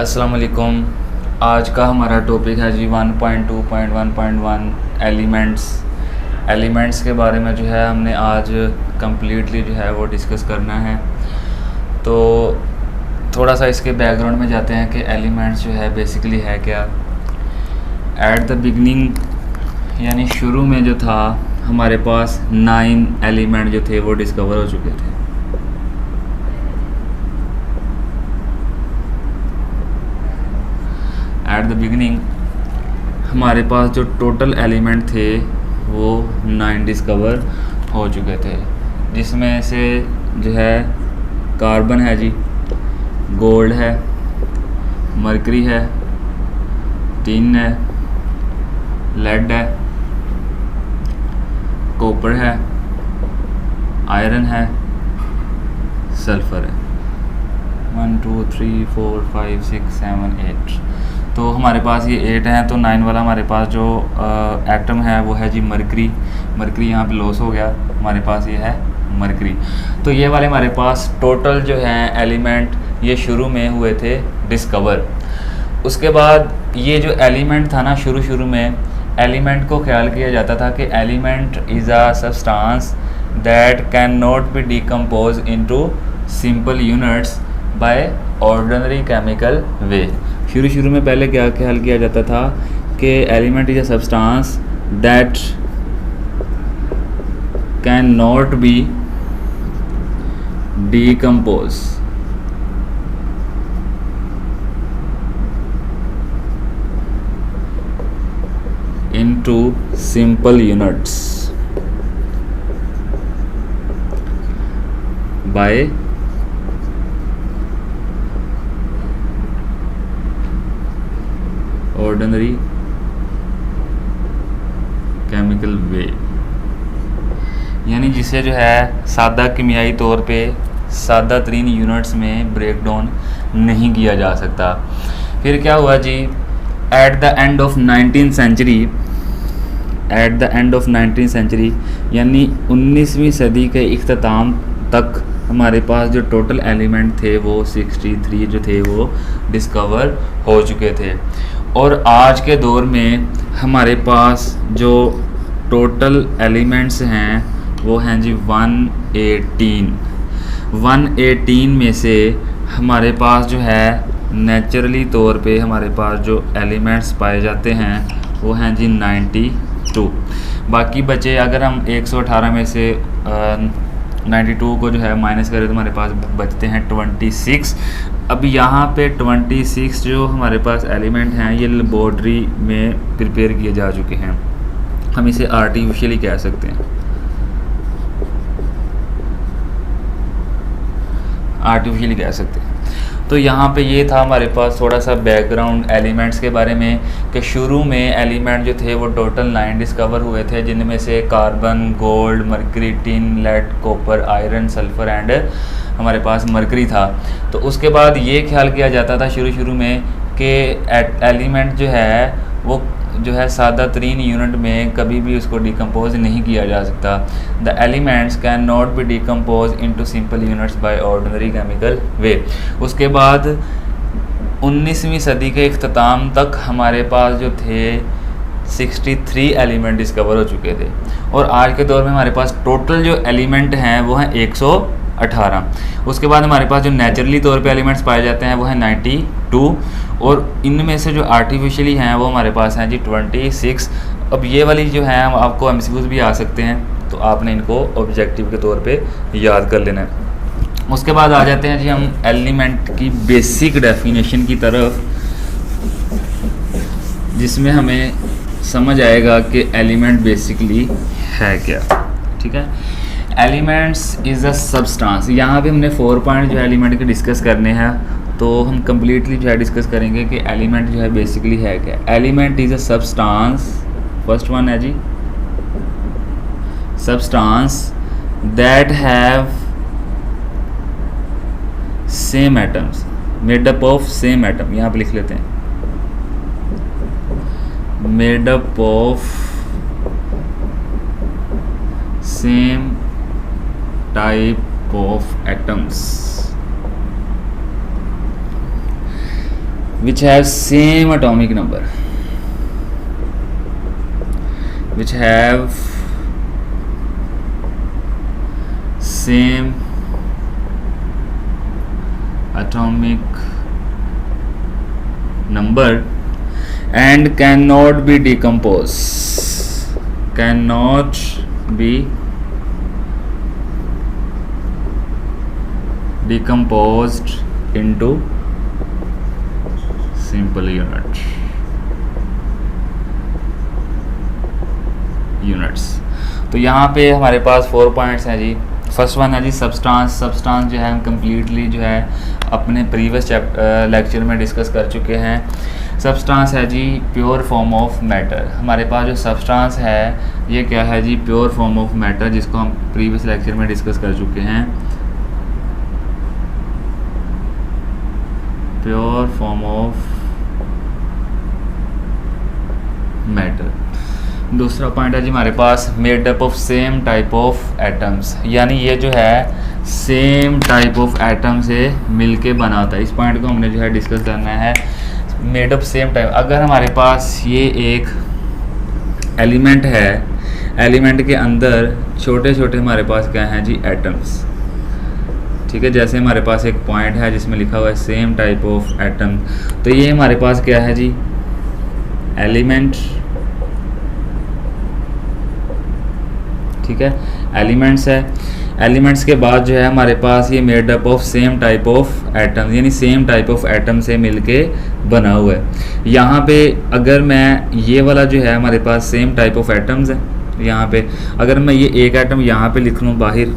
अस्सलाम वालेकुम। आज का हमारा टॉपिक है जी 1.2.1.1 एलिमेंट्स के बारे में जो है हमने आज कम्प्लीटली जो है वो डिस्कस करना है। तो थोड़ा सा इसके बैकग्राउंड में जाते हैं कि एलिमेंट्स जो है बेसिकली है क्या। एट द बिगनिंग यानी शुरू में जो था हमारे पास 9 एलिमेंट जो थे वो डिस्कवर हो चुके थे। एट द बिगनिंग हमारे पास जो टोटल एलिमेंट थे वो 9 डिस्कवर हो चुके थे, जिसमें से जो है कार्बन है जी, गोल्ड है, मरकरी है, टिन है, लेड है, कॉपर है, आयरन है, सल्फर है। 1 2 3 4 5 6 7 8 तो हमारे पास ये 8 हैं। तो 9 वाला हमारे पास जो एटम है वो है जी मरकरी। यहाँ पे लॉस हो गया, हमारे पास ये है मरकरी। तो ये वाले हमारे पास टोटल जो हैं एलिमेंट ये शुरू में हुए थे डिस्कवर। उसके बाद ये जो एलिमेंट था ना, शुरू में एलिमेंट को ख्याल किया जाता था कि element is a substance that can not be decompose into simple units by ordinary chemical way. शुरू में पहले क्या ख्याल किया जाता था कि element is a substance that can not be decompose into simple units by ordinary chemical way, यानी जिसे जो है सादा कीमियाई तौर पे सादा तरीन यूनिट्स में ब्रेक डाउन नहीं किया जा सकता। फिर क्या हुआ जी, at the end of 19th century यानी 19वीं सदी के इख्तिताम तक हमारे पास जो टोटल एलिमेंट थे वो 63 जो थे वो डिस्कवर हो चुके थे। और आज के दौर में हमारे पास जो टोटल एलिमेंट्स हैं वो हैं जी 118 में से हमारे पास जो है नेचुरली तौर पे हमारे पास जो एलिमेंट्स पाए जाते हैं वो हैं जी 92। बाकी बचे अगर हम 118 में से 92 को जो है माइनस करें तो हमारे पास बचते हैं 26। अब यहाँ पे 26 जो हमारे पास एलिमेंट हैं ये लेबॉर्ट्री में प्रिपेयर किए जा चुके हैं। हम इसे आर्टिफिशियली कह सकते हैं, तो यहाँ पे ये था हमारे पास थोड़ा सा बैकग्राउंड एलिमेंट्स के बारे में कि शुरू में एलिमेंट जो थे वो टोटल 9 डिस्कवर हुए थे, जिनमें से carbon, gold, mercury, tin, lead, copper, iron, sulphur and हमारे पास मरकरी था। तो उसके बाद ये ख्याल किया जाता था शुरू में कि एलिमेंट जो है वो जो है सादा तरीन यूनिट में कभी भी उसको डिकम्पोज नहीं किया जा सकता। The elements can not be decompose into simple units by ordinary chemical way. उसके बाद 19वीं सदी के इख्तिताम तक हमारे पास जो थे 63 एलिमेंट डिस्कवर हो चुके थे। और आज के दौर में हमारे पास टोटल जो एलिमेंट हैं वो हैं 118। उसके बाद हमारे पास जो नेचुरली तौर पे एलिमेंट्स पाए जाते हैं वो है 92, और इनमें से जो आर्टिफिशियली हैं वो हमारे पास हैं जी 26। अब ये वाली जो है हम आपको एमसीक्यूज भी आ सकते हैं, तो आपने इनको ऑब्जेक्टिव के तौर पे याद कर लेना है। उसके बाद आ जाते हैं जी हम एलिमेंट की बेसिक डेफिनेशन की तरफ, जिसमें हमें समझ आएगा कि एलिमेंट बेसिकली है क्या। ठीक है, एलिमेंट्स इज़ अ सब्सटेंस। यहाँ पे हमने 4 पॉइंट जो है एलिमेंट के डिस्कस करने हैं, तो हम कम्प्लीटली जो है डिस्कस करेंगे कि एलिमेंट जो है बेसिकली है क्या। Element is a substance, first one है जी substance that have same atoms made up of same atom. यहाँ पे लिख लेते हैं made up of same type of atoms which have same atomic number, which have same atomic number and cannot be decomposed, cannot be decomposed into simple units. तो यहाँ पे हमारे पास 4 points हैं जी। फर्स्ट वन है जी सब्सटेंस। सब्सटेंस जो है हम कम्प्लीटली जो है अपने प्रीवियस लेक्चर में डिस्कस कर चुके हैं। सब्सटेंस है जी प्योर फॉर्म ऑफ मैटर। हमारे पास जो सब्सटेंस है ये क्या है जी, प्योर फॉर्म ऑफ मैटर, जिसको हम प्रीवियस लेक्चर में डिस्कस कर चुके हैं। Pure form of matter. दूसरा पॉइंट है जी हमारे पास made up of same type of atoms, यानी ये जो है सेम टाइप ऑफ एटम से मिलके बना होता है। इस पॉइंट को हमने जो है डिस्कस करना है। मेड अप सेम टाइप, अगर हमारे पास ये एक एलिमेंट है, एलिमेंट के अंदर छोटे छोटे हमारे पास क्या हैं जी, एटम्स, ठीक है। जैसे हमारे पास एक पॉइंट है जिसमें लिखा हुआ है सेम टाइप ऑफ एटम, तो ये हमारे पास क्या है जी, एलिमेंट, ठीक है, एलिमेंट्स है। एलिमेंट्स के बाद जो है हमारे पास ये made up of same type of atom, यानी सेम टाइप ऑफ एटम से मिलके बना हुआ है। यहाँ पे अगर मैं ये वाला जो है हमारे पास सेम टाइप ऑफ एटम्स है, यहाँ पे अगर मैं ये एक एटम यहाँ पे लिख लूँ बाहर,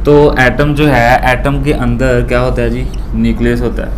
तो एटम जो है, एटम के अंदर क्या होता है जी, न्यूक्लियस होता है,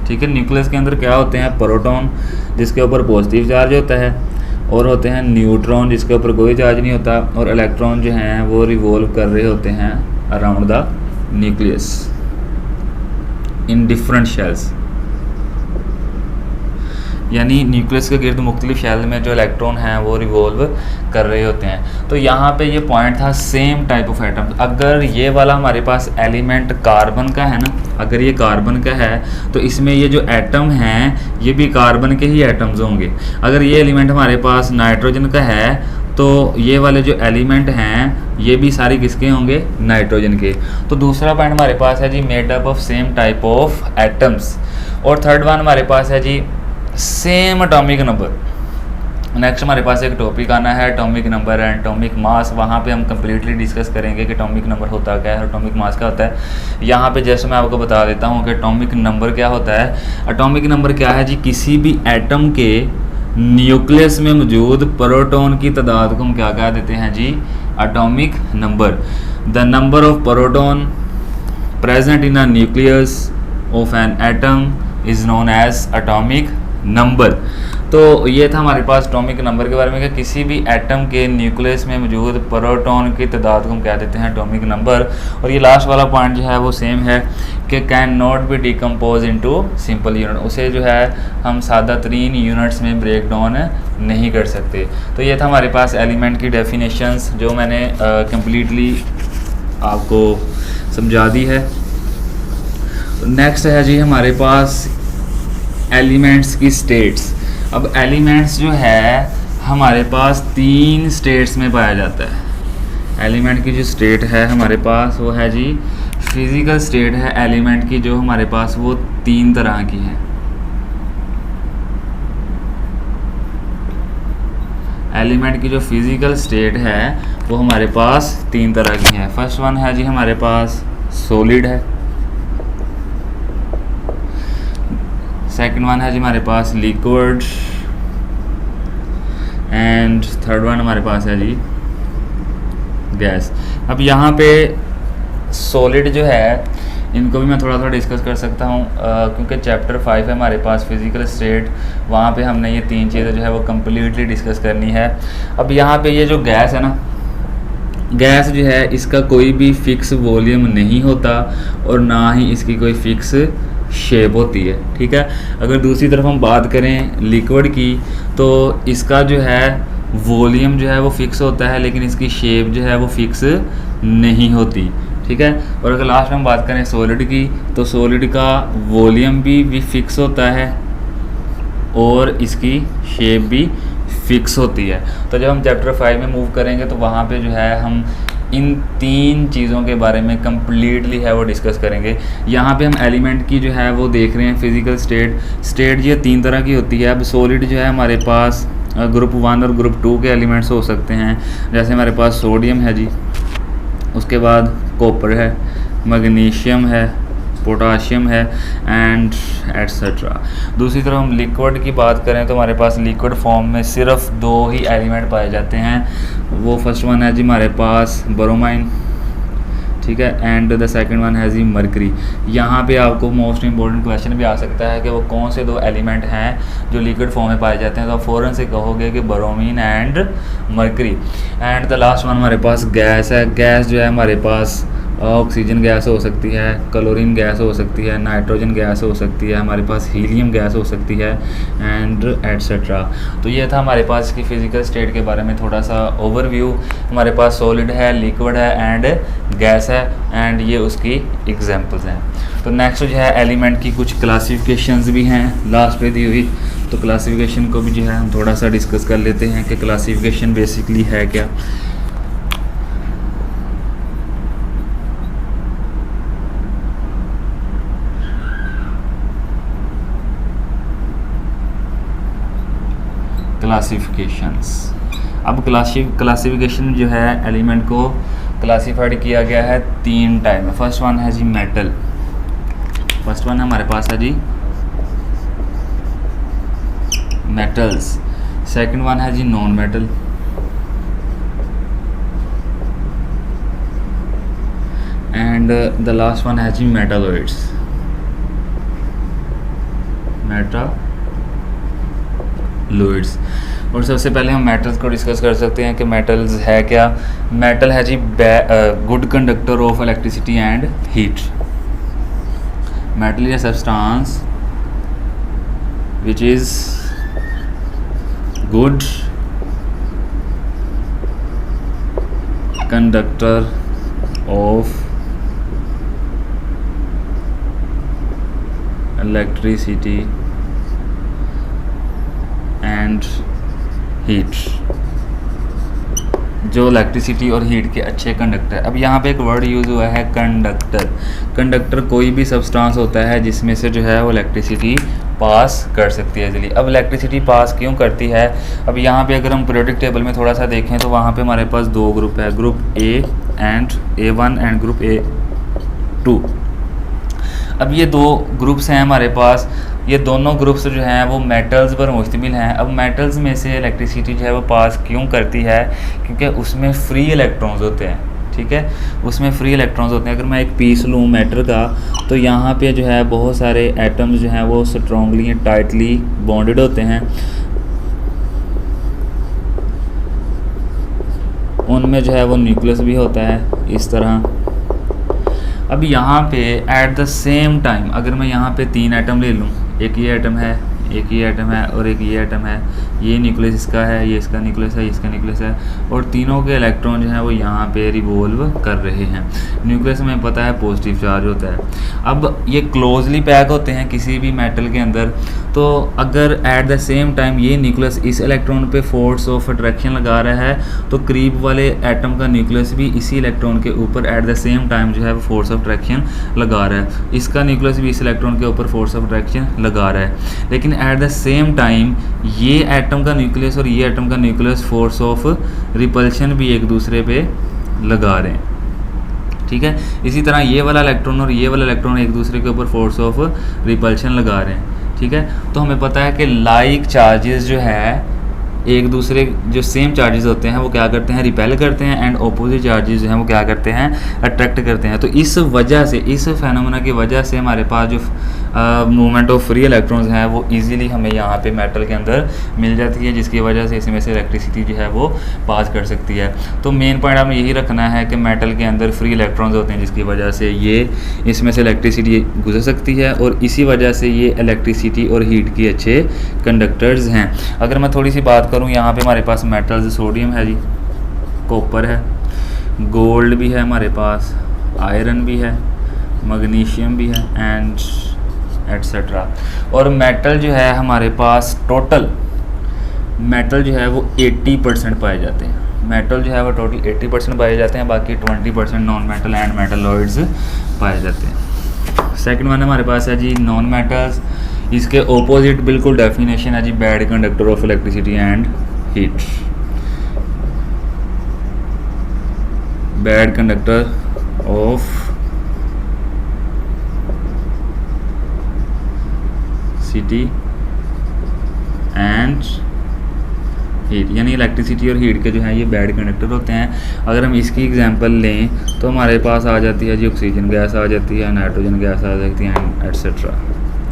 ठीक है। न्यूक्लियस के अंदर क्या होते हैं, प्रोटॉन जिसके ऊपर पॉजिटिव चार्ज होता है, और होते हैं न्यूट्रॉन जिसके ऊपर कोई चार्ज नहीं होता, और इलेक्ट्रॉन जो हैं वो रिवॉल्व कर रहे होते हैं around the nucleus in different shells, यानी न्यूक्लियस के गिर्द मुख्तलिफ शेल में जो इलेक्ट्रॉन हैं वो रिवॉल्व कर रहे होते हैं। तो यहाँ पे ये पॉइंट था सेम टाइप ऑफ एटम। अगर ये वाला हमारे पास एलिमेंट कार्बन का है ना, अगर ये कार्बन का है तो इसमें ये जो एटम हैं ये भी कार्बन के ही एटम्स होंगे। अगर ये एलिमेंट हमारे पास नाइट्रोजन का है तो ये वाले जो एलिमेंट हैं ये भी सारे किसके होंगे, नाइट्रोजन के। तो दूसरा पॉइंट हमारे पास है जी made up of same type of atoms. और थर्ड वन हमारे पास है जी सेम एटॉमिक नंबर। नेक्स्ट हमारे पास एक टॉपिक आना है atomic number and atomic mass. वहाँ पे हम कम्प्लीटली डिस्कस करेंगे कि एटॉमिक नंबर होता क्या है, एटॉमिक मास क्या होता है। यहाँ पे जैसे मैं आपको बता देता हूँ कि एटॉमिक नंबर क्या होता है। एटॉमिक नंबर क्या है जी, किसी भी एटम के न्यूक्लियस में मौजूद प्रोटॉन की तादाद को हम क्या कह देते हैं जी, atomic number. The number of proton present in a nucleus of an atom is known as atomic number. तो ये था हमारे पास एटॉमिक नंबर के बारे में कि किसी भी एटम के न्यूक्लियस में मौजूद प्रोटॉन की तादाद को हम कह देते हैं एटॉमिक नंबर। और ये लास्ट वाला पॉइंट जो है वो सेम है कि can not be decompose into simple unit, उसे जो है हम सादा तरीन यूनिट्स में ब्रेक डाउन नहीं कर सकते। तो ये था हमारे पास एलिमेंट की डेफिनेशंस जो मैंने कम्प्लीटली आपको समझा दी है। नेक्स्ट है जी हमारे पास एलिमेंट्स की स्टेट्स। अब एलिमेंट्स जो है हमारे पास 3 स्टेट्स में पाया जाता है। एलिमेंट की जो स्टेट है हमारे पास वो है जी फिज़िकल स्टेट है एलिमेंट की, जो हमारे पास वो 3 तरह की है। एलिमेंट की जो फिज़िकल स्टेट है वो हमारे पास 3 तरह की है। फर्स्ट वन है जी हमारे पास सॉलिड है, सेकंड वन है जी हमारे पास लिक्विड, एंड थर्ड वन हमारे पास है जी गैस। अब यहाँ पे सॉलिड जो है इनको भी मैं थोड़ा थोड़ा डिस्कस कर सकता हूँ क्योंकि चैप्टर 5 है हमारे पास फिज़िकल स्टेट, वहाँ पे हमने ये 3 चीज़ें जो है वो कम्प्लीटली डिस्कस करनी है। अब यहाँ पे ये जो गैस है ना, गैस जो है इसका कोई भी फिक्स वॉल्यूम नहीं होता और ना ही इसकी कोई फिक्स शेप होती है, ठीक है। अगर दूसरी तरफ हम बात करें लिक्विड की तो इसका जो है वॉल्यूम जो है वो फिक्स होता है लेकिन इसकी शेप जो है वो फिक्स नहीं होती, ठीक है। और अगर लास्ट में हम बात करें सॉलिड की, तो सॉलिड का वॉल्यूम भी फिक्स होता है और इसकी शेप भी फिक्स होती है। तो जब हम चैप्टर 5 में मूव करेंगे तो वहाँ पे जो है हम इन 3 चीज़ों के बारे में कम्प्लीटली है वो डिस्कस करेंगे। यहाँ पे हम एलिमेंट की जो है वो देख रहे हैं फिज़िकल स्टेट ये 3 तरह की होती है। अब सॉलिड जो है हमारे पास ग्रुप 1 और ग्रुप 2 के एलिमेंट्स हो सकते हैं, जैसे हमारे पास सोडियम है जी, उसके बाद कॉपर है, मैग्नीशियम है, पोटाशियम है एंड एट्सेट्रा। दूसरी तरफ हम लिक्विड की बात करें तो हमारे पास लिक्विड फॉर्म में सिर्फ 2 ही एलिमेंट पाए जाते हैं। वो फर्स्ट वन है जी हमारे पास ब्रोमाइन, ठीक है, एंड द सेकंड वन है जी मरकरी। यहाँ पे आपको मोस्ट इंपॉर्टेंट क्वेश्चन भी आ सकता है कि वो कौन से 2 एलिमेंट हैं जो लिक्विड फॉर्म में पाए जाते हैं, तो आप फ़ौरन से कहोगे कि bromine and mercury. And the last one हमारे पास गैस है। गैस जो है हमारे पास ऑक्सीजन गैस हो सकती है, क्लोरीन गैस हो सकती है, नाइट्रोजन गैस हो सकती है, हमारे पास हीलियम गैस हो सकती है एंड एट्सेट्रा। तो ये था हमारे पास की फ़िज़िकल स्टेट के बारे में थोड़ा सा ओवरव्यू। हमारे पास सॉलिड है, लिक्विड है एंड गैस है एंड ये उसकी एग्जांपल्स हैं। तो नेक्स्ट जो है एलिमेंट की कुछ क्लासिफिकेशंस भी हैं लास्ट पे दी हुई, तो क्लासिफिकेशन को भी जो है हम थोड़ा सा डिस्कस कर लेते हैं कि क्लासिफिकेशन बेसिकली है क्या। क्लासिफिकेशंस। अब क्लासिफिकेशन जो है एलिमेंट को क्लासिफाइड किया गया है 3 टाइप में। फर्स्ट वन है जी मेटल, फर्स्ट वन हमारे पास है जी मेटल्स। सेकंड वन है जी non metal, and the last one है जी मेटालॉइड्स, मेटालॉइड्स। और सबसे पहले हम मेटल्स को डिस्कस कर सकते हैं कि मेटल्स है क्या। मेटल है जी good conductor of electricity and heat. Metal is a substance which is good conductor of electricity and heat, जो इलेक्ट्रिसिटी और हीट के अच्छे कंडक्टर। अब यहाँ पे एक वर्ड यूज़ हुआ है कंडक्टर। कंडक्टर कोई भी सब्सटेंस होता है जिसमें से जो है वो इलेक्ट्रिसिटी पास कर सकती है इजीली। अब इलेक्ट्रिसिटी पास क्यों करती है, अब यहाँ पे अगर हम पीरियोडिक टेबल में थोड़ा सा देखें तो वहाँ पे हमारे पास 2 ग्रुप है, group A1 and group A2। अब ये 2 ग्रुप्स हैं हमारे पास, ये दोनों ग्रुप्स जो हैं वो मेटल्स पर मुश्तमिल हैं। अब मेटल्स में से इलेक्ट्रिसिटी जो है वो पास क्यों करती है, क्योंकि उसमें फ्री इलेक्ट्रॉन्स होते हैं, ठीक है, उसमें फ्री इलेक्ट्रॉन्स होते हैं। अगर मैं एक पीस लूँ मैटर का, तो यहाँ पे जो है बहुत सारे एटम्स जो हैं वो स्ट्रॉन्गली टाइटली बॉन्डेड होते हैं, उनमें जो है वो न्यूक्लियस भी होता है इस तरह। अब यहाँ पे एट द सेम टाइम अगर मैं यहाँ पे 3 एटम ले लूँ, एक ये एटम है, एक ये एटम है और एक ये एटम है, ये न्यूक्लियस इसका है, ये इसका न्यूक्लियस है, ये इसका न्यूक्लियस है, और तीनों के इलेक्ट्रॉन जो हैं वो यहाँ पे रिवॉल्व कर रहे हैं। न्यूक्लियस में पता है पॉजिटिव चार्ज होता है। अब ये क्लोजली पैक होते हैं किसी भी मेटल के अंदर, तो अगर एट द सेम टाइम ये न्यूक्लियस इस इलेक्ट्रॉन पे फोर्स ऑफ अट्रैक्शन लगा रहा है, तो करीब वाले एटम का न्यूक्लियस भी इसी इलेक्ट्रॉन के ऊपर एट द सेम टाइम जो है वो फोर्स ऑफ अट्रैक्शन लगा रहा है, इसका न्यूक्लियस भी इस इलेक्ट्रॉन के ऊपर फोर्स ऑफ अट्रैक्शन लगा रहा है। लेकिन एट द सेम टाइम ये एटम का न्यूक्लियस और ये एटम का न्यूक्लियस फोर्स ऑफ रिपल्शन भी एक दूसरे पे लगा रहे हैं, ठीक है। इसी तरह ये वाला इलेक्ट्रॉन और ये वाला इलेक्ट्रॉन एक दूसरे के ऊपर फोर्स ऑफ रिपल्शन लगा रहे हैं, ठीक है। तो हमें पता है कि लाइक चार्जेस जो है एक दूसरे जो सेम चार्जेस होते हैं वो क्या करते हैं, रिपेल करते हैं, एंड ऑपोजिट चार्जेस जो हैं वो क्या करते हैं, अट्रैक्ट करते हैं। तो इस वजह से, इस फेनोमेना की वजह से हमारे पास जो मूवमेंट ऑफ फ्री इलेक्ट्रॉन्स हैं वो इजीली हमें यहाँ पे मेटल के अंदर मिल जाती है, जिसकी वजह से इसमें से इलेक्ट्रिसिटी जो है वो पास कर सकती है। तो मेन पॉइंट हमें यही रखना है कि मेटल के अंदर फ्री इलेक्ट्रॉन्स होते हैं, जिसकी वजह से ये इसमें से इलेक्ट्रिसिटी गुजर सकती है, और इसी वजह से ये इलेक्ट्रिसिटी और हीट के अच्छे कंडक्टर्स हैं। अगर मैं थोड़ी सी बात करूँ, यहाँ पे हमारे पास मेटल्स सोडियम है जी, कॉपर है, गोल्ड भी है हमारे पास, आयरन भी है, मैग्नीशियम भी है एंड एट्सेट्रा। और मेटल जो है हमारे पास टोटल मेटल जो है वो 80% पाए जाते हैं। मेटल जो है वो टोटल 80% पाए जाते हैं, बाकी 20% नॉन मेटल एंड मेटलॉइड्स पाए जाते हैं। सेकंड वन हमारे पास है जी नॉन मेटल्स। इसके ओपोजिट बिल्कुल डेफिनेशन है जी bad conductor of electricity and heat. Bad conductor of city and heat, यानी इलेक्ट्रिसिटी और हीट के जो हैं ये बैड कंडक्टर होते हैं। अगर हम इसकी एग्जांपल लें तो हमारे पास आ जाती है जी ऑक्सीजन गैस आ जाती है, नाइट्रोजन गैस आ जाती है एट्सेट्रा।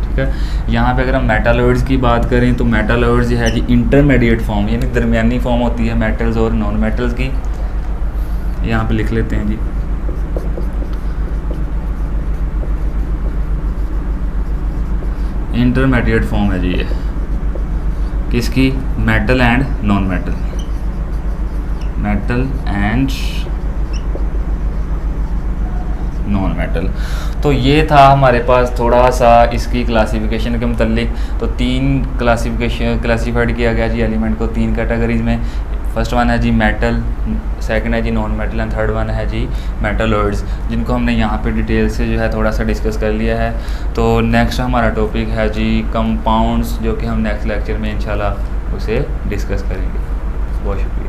ठीक है, यहाँ पे अगर हम मेटालॉइड्स की बात करें तो मेटालॉइड्स जो है जी इंटरमीडिएट फॉर्म यानी दरमियानी फॉर्म होती है मेटल्स और नॉन मेटल्स की। यहाँ पे लिख लेते हैं जी इंटरमीडिएट फॉर्म है जी ये किसकी, metal and non metal, metal and non metal. तो ये था हमारे पास थोड़ा सा इसकी क्लासिफिकेशन के मुतल्लिक। तो 3 क्लासिफाइड किया गया जी एलिमेंट को 3 कैटेगरीज में। फर्स्ट वन है जी मेटल, सेकंड है जी non metal and third one है जी मेटलॉइड्स, जिनको हमने यहाँ पे डिटेल से जो है थोड़ा सा डिस्कस कर लिया है। तो नेक्स्ट हमारा टॉपिक है जी कंपाउंड्स, जो कि हम नेक्स्ट लेक्चर में इंशाल्लाह उसे डिस्कस करेंगे। बहुत शुक्रिया।